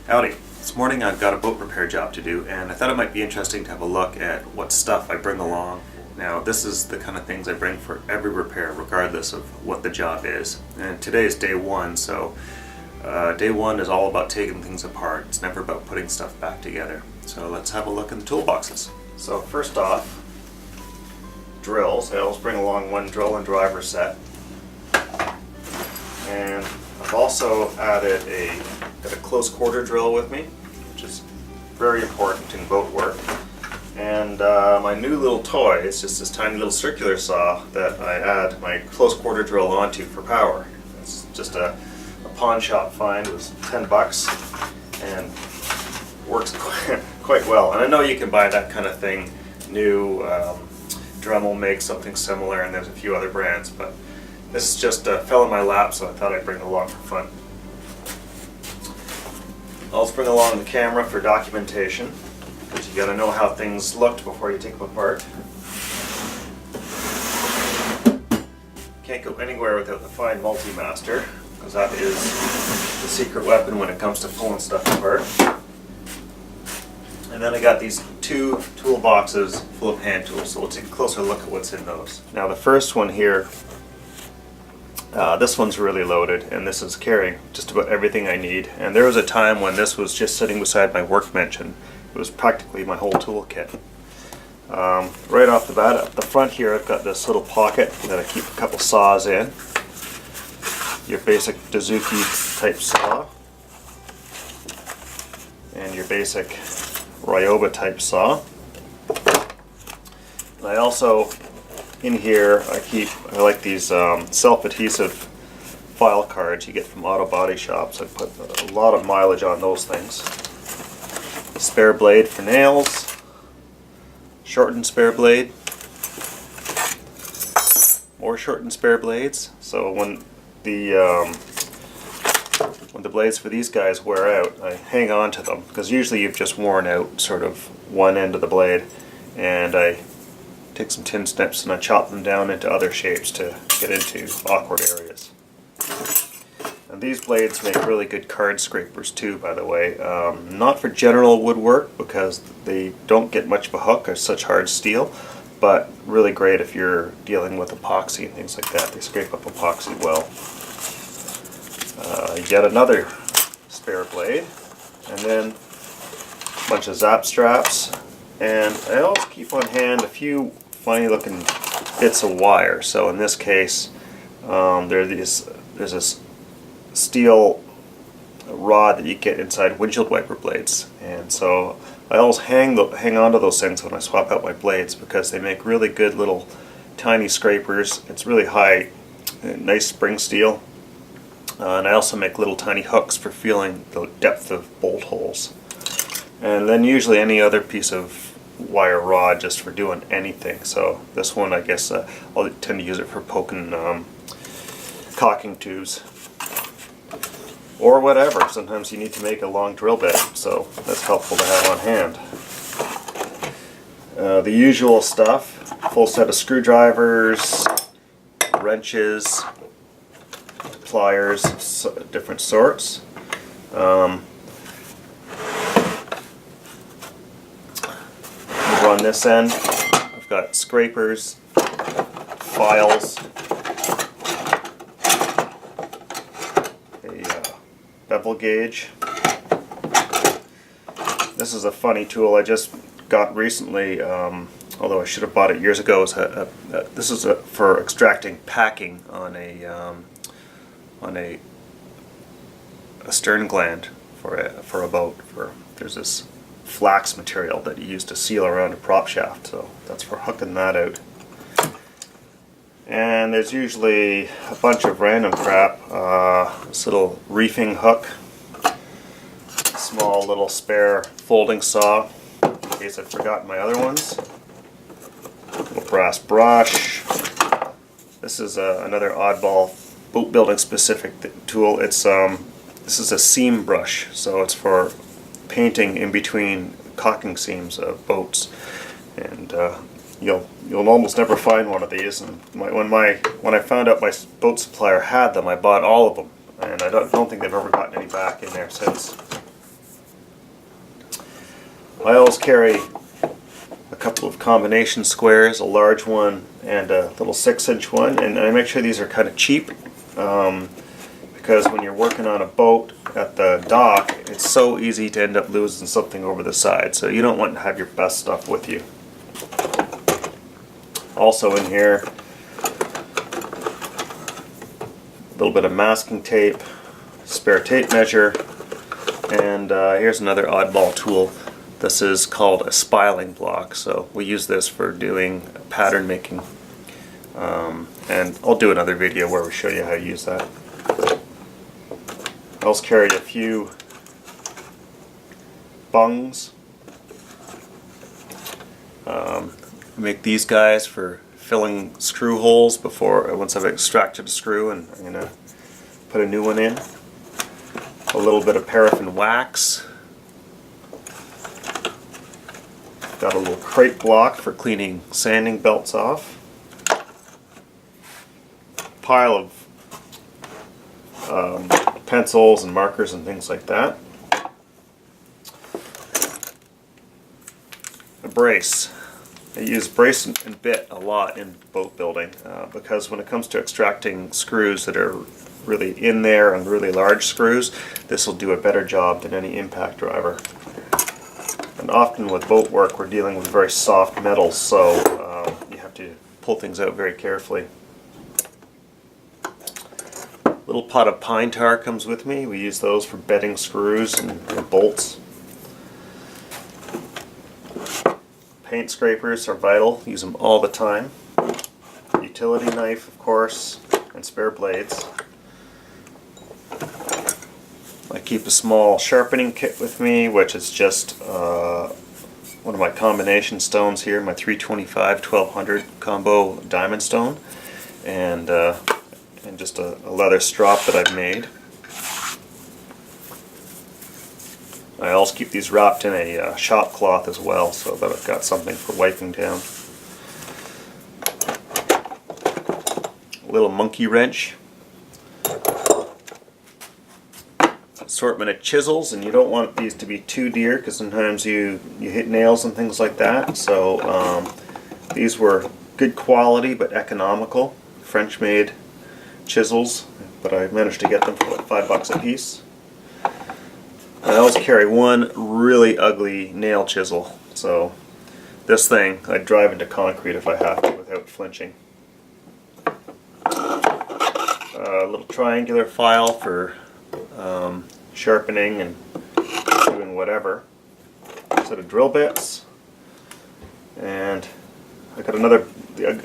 Howdy. This morning I've got a boat repair job to do, and I thought it might be interesting to have a look at what stuff I bring along. Now, this is the kind of things I bring for every repair, regardless of what the job is. And today is day one, so day one is all about taking things apart. It's never about putting stuff back together. So let's have a look in the toolboxes. So first off, drills. I always bring along one drill and driver set. And I've also added got a close quarter drill with me, which is very important in boat work. And my new little toy is just this tiny little circular saw that I add my close quarter drill onto for power. It's just a pawn shop find. It was 10 bucks and works quite well. And I know you can buy that kind of thing new. Dremel makes something similar, and there's a few other brands, but this just fell in my lap, so I thought I'd bring it along for fun. I'll also bring along the camera for documentation, because you got to know how things looked before you take them apart. Can't go anywhere without the fine multi-master, because that is the secret weapon when it comes to pulling stuff apart. And then I got these two toolboxes full of hand tools, so we'll take a closer look at what's in those. Now the first one here, this one's really loaded, and this is carrying just about everything I need. And there was a time when this was just sitting beside my workbench, and it was practically my whole toolkit. Right off the bat, at the front here, I've got this little pocket that I keep a couple saws in. Your basic Dozuki type saw, and your basic Ryoba type saw. And I also, in here, I like these self-adhesive file cards you get from auto body shops. I put a lot of mileage on those things. A spare blade for nails, shortened spare blade, more shortened spare blades. So when the blades for these guys wear out, I hang on to them, because usually you've just worn out sort of one end of the blade, and I take some tin snips and I chop them down into other shapes to get into awkward areas. And these blades make really good card scrapers too, by the way. Not for general woodwork, because they don't get much of a hook, or such hard steel, but really great if you're dealing with epoxy and things like that. They scrape up epoxy well. Yet another spare blade, and then a bunch of zap straps, and I always keep on hand a few funny looking bits of wire. So in this case, there's this steel rod that you get inside windshield wiper blades, and so I always hang on to those things when I swap out my blades, because they make really good little tiny scrapers. It's really high, nice spring steel. And I also make little tiny hooks for feeling the depth of bolt holes. And then usually any other piece of wire rod just for doing anything. So this one, I guess I'll tend to use it for poking caulking tubes or whatever. Sometimes you need to make a long drill bit, so that's helpful to have on hand. The usual stuff: full set of screwdrivers, wrenches, pliers, different sorts. Over on this end, I've got scrapers, files, a bevel gauge. This is a funny tool I just got recently, although I should have bought it years ago. This is for extracting packing on a stern gland for a boat. There's this flax material that you use to seal around a prop shaft, so that's for hooking that out. And there's usually a bunch of random crap. This little reefing hook, a small little spare folding saw in case I've forgotten my other ones, a little brass brush. This is another oddball boat building specific tool. This is a seam brush, so it's for painting in between caulking seams of boats, and you'll almost never find one of these. And when I found out my boat supplier had them, I bought all of them, and I don't think they've ever gotten any back in there since. I always carry a couple of combination squares, a large one and a little 6-inch one, and I make sure these are kind of cheap because when you're working on a boat at the dock, it's so easy to end up losing something over the side, so you don't want to have your best stuff with you. Also in here, a little bit of masking tape, spare tape measure, and here's another oddball tool. This is called a spiling block, so we use this for doing pattern making, and I'll do another video where we show you how to use that. I also carried a few bungs. Make these guys for filling screw holes once I've extracted a screw, and I'm going to put a new one in. A little bit of paraffin wax. Got a little crate block for cleaning sanding belts off. Pile of pencils and markers and things like that. A brace. I use brace and bit a lot in boat building because when it comes to extracting screws that are really in there and really large screws, this will do a better job than any impact driver. And often with boat work we're dealing with very soft metals, so you have to pull things out very carefully. Little pot of pine tar comes with me. We use those for bedding screws and bolts. Paint scrapers are vital, use them all the time. Utility knife, of course, and spare blades. I keep a small sharpening kit with me, which is just one of my combination stones here, my 325-1200 combo diamond stone, and just a leather strop that I've made. I also keep these wrapped in a shop cloth as well, so that I've got something for wiping down. A little monkey wrench. Assortment of chisels, and you don't want these to be too dear because sometimes you hit nails and things like that. So these were good quality but economical, French-made chisels, but I managed to get them for like $5 a piece. I always carry one really ugly nail chisel, so this thing I'd drive into concrete if I have to without flinching. A little triangular file for sharpening and doing whatever. A set of drill bits, and I got another.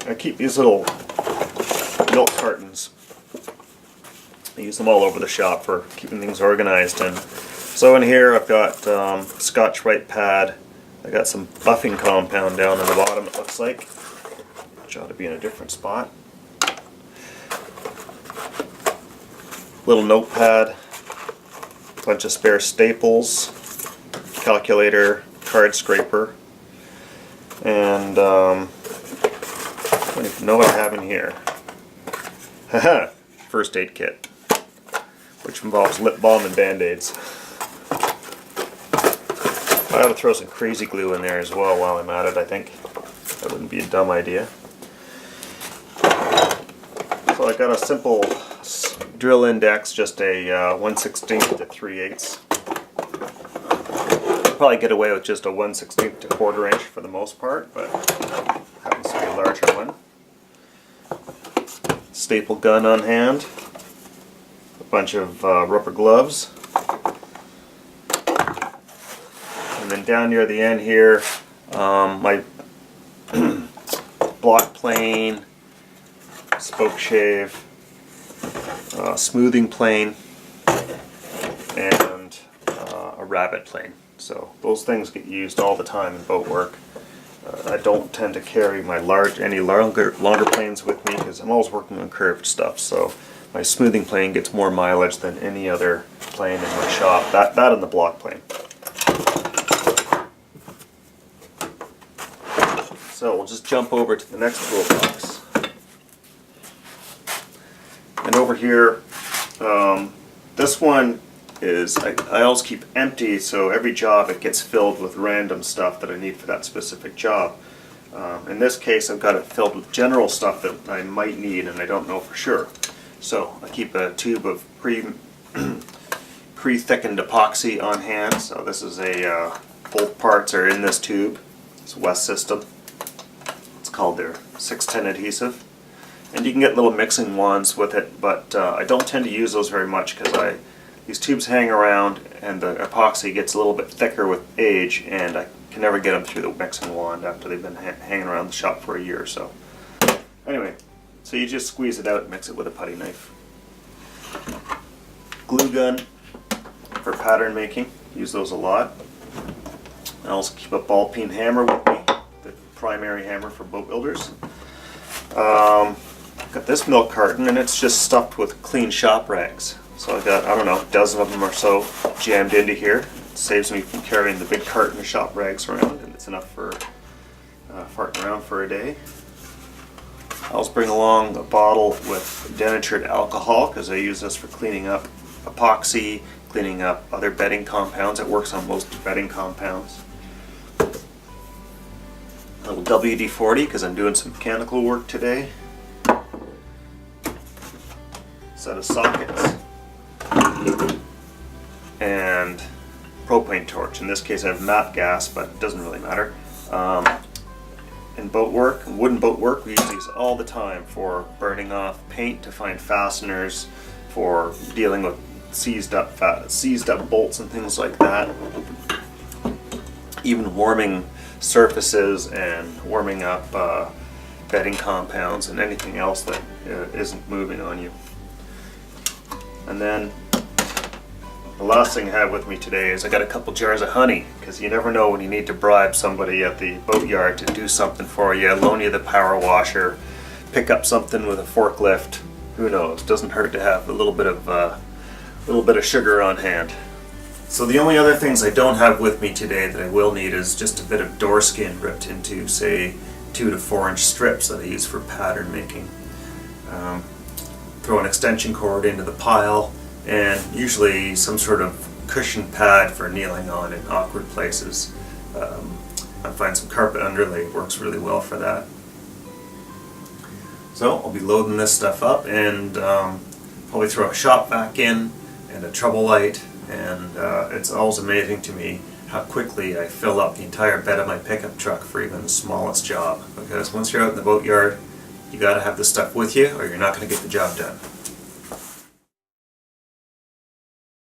I keep these little milk cartons. I use them all over the shop for keeping things organized. And so in here I've got Scotch-Brite pad. I got some buffing compound down on the bottom, it looks like, which ought to be in a different spot. Little notepad, bunch of spare staples, calculator, card scraper, and I don't even know what I have in here. Haha, first aid kit, which involves lip balm and band-aids. I ought to throw some crazy glue in there as well while I'm at it, I think. That wouldn't be a dumb idea. So I got a simple drill index, just a 1/16 to 3/8. Probably get away with just a 1/16 to 1/4 inch for the most part, but happens to be a larger one. Staple gun on hand. A bunch of rubber gloves. And then down near the end here, my block plane, spoke shave, smoothing plane, and a rabbet plane. So those things get used all the time in boat work. I don't tend to carry my any longer planes with me because I'm always working on curved stuff. So my smoothing plane gets more mileage than any other plane in my shop. That and the block plane. So we'll just jump over to the next toolbox. And over here, this one is I always keep empty, so every job it gets filled with random stuff that I need for that specific job. In this case, I've got it filled with general stuff that I might need and I don't know for sure. So I keep a tube of pre-thickened epoxy on hand. So this is both parts are in this tube. It's a West System. It's called their 610 adhesive. And you can get little mixing wands with it, but I don't tend to use those very much because these tubes hang around and the epoxy gets a little bit thicker with age, and I can never get them through the mixing wand after they've been hanging around the shop for a year or so. Anyway, so you just squeeze it out and mix it with a putty knife. Glue gun for pattern making, use those a lot. I also keep a ball peen hammer with me, the primary hammer for boat builders. Got this milk carton, and it's just stuffed with clean shop rags. So I got, I don't know, a dozen of them or so jammed into here. It saves me from carrying the big carton of shop rags around, and it's enough for farting around for a day. I also bring along a bottle with denatured alcohol because I use this for cleaning up epoxy, cleaning up other bedding compounds. It works on most bedding compounds. A little WD-40 because I'm doing some mechanical work today. Set of sockets and propane torch. In this case I have MAP gas, but it doesn't really matter. In boat work, wooden boat work, we use these all the time for burning off paint to find fasteners, for dealing with seized up bolts and things like that. Even warming surfaces and warming up bedding compounds and anything else that isn't moving on you. And then the last thing I have with me today is I got a couple jars of honey, because you never know when you need to bribe somebody at the boatyard to do something for you, loan you the power washer, pick up something with a forklift. Who knows? Doesn't hurt to have a little bit of sugar on hand. So the only other things I don't have with me today that I will need is just a bit of door skin ripped into, say, 2 to 4 inch strips that I use for pattern making. Throw an extension cord into the pile, and usually some sort of cushion pad for kneeling on in awkward places. I find some carpet underlay works really well for that. So I'll be loading this stuff up, and probably throw a shop vac in and a trouble light, and it's always amazing to me how quickly I fill up the entire bed of my pickup truck for even the smallest job, because once you're out in the boatyard, you got to have this stuff with you or you're not going to get the job done.